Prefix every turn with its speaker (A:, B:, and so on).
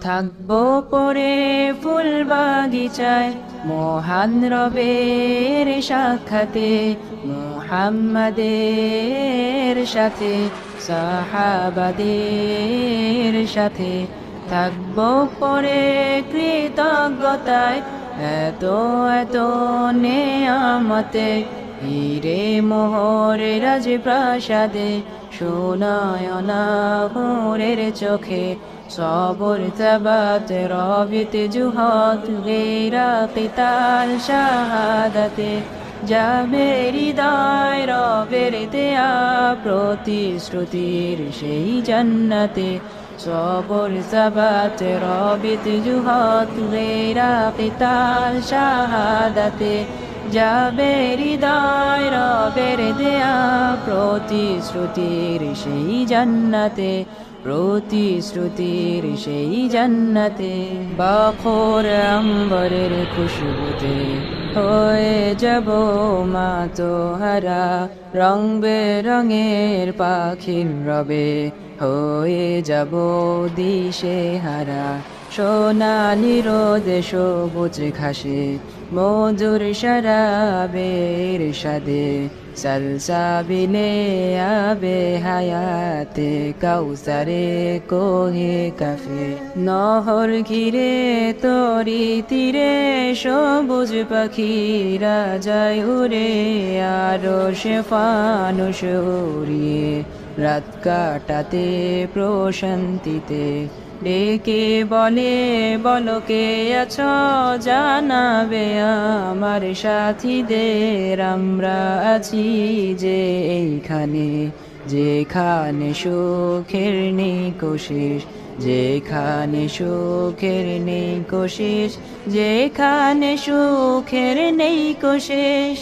A: থাকবো পরে ফুল বাগিচায় মহান রবের সাক্ষাতে, মুহাম্মাদের সাথে সাহাবাদের সাথে। থাকবো পরে কৃতজ্ঞতায় এত এত নেয়ামতে, হিরে মোহর রাজপ্রাসাদে সোনায়না মোরের চোখে। সবর তাবাত রবিত জুহাদ গেরা কিতাল শাহাদাতে, যাবে হৃদয় রবের দেয়া প্রতিশ্রুতির সেই জান্নাতে। সবর তাবাত রবিত জুহাদ গেরা কিতাল শাহাদাতে, যাবে হৃদয় রবের দেয়া প্রতিশ্রুতির সেই জান্নাতে, প্রতিশ্রুতির সেই জান্নাতে। বাখর আম্বরের খুশবুতে হয়ে যাব মাতোহারা, রং বেরঙের পাখির রবে হয়ে যাব দিশে হারা। সোনালি রোদে সবুজ ঘাসে মধুর শরাবের সাদে, সলসাবিলে আবে হায়াতে কাউসারে কোহে কাফে। নহর ঘিরে তরি তীরে সবুজ পাখিরা যায় উড়ে, আরো সে ফানুস উড়িয়ে রাত কাটাতে প্রশান্তিতে। ডেকে বলে বলো কে আছো, জানাবে আমার সাথীদের আমরা আছি যে এইখানে, যেখানে সুখের নেই কোশিস, যেখানে সুখের নেই কোশিস, যেখানে সুখের নেই কোশিস।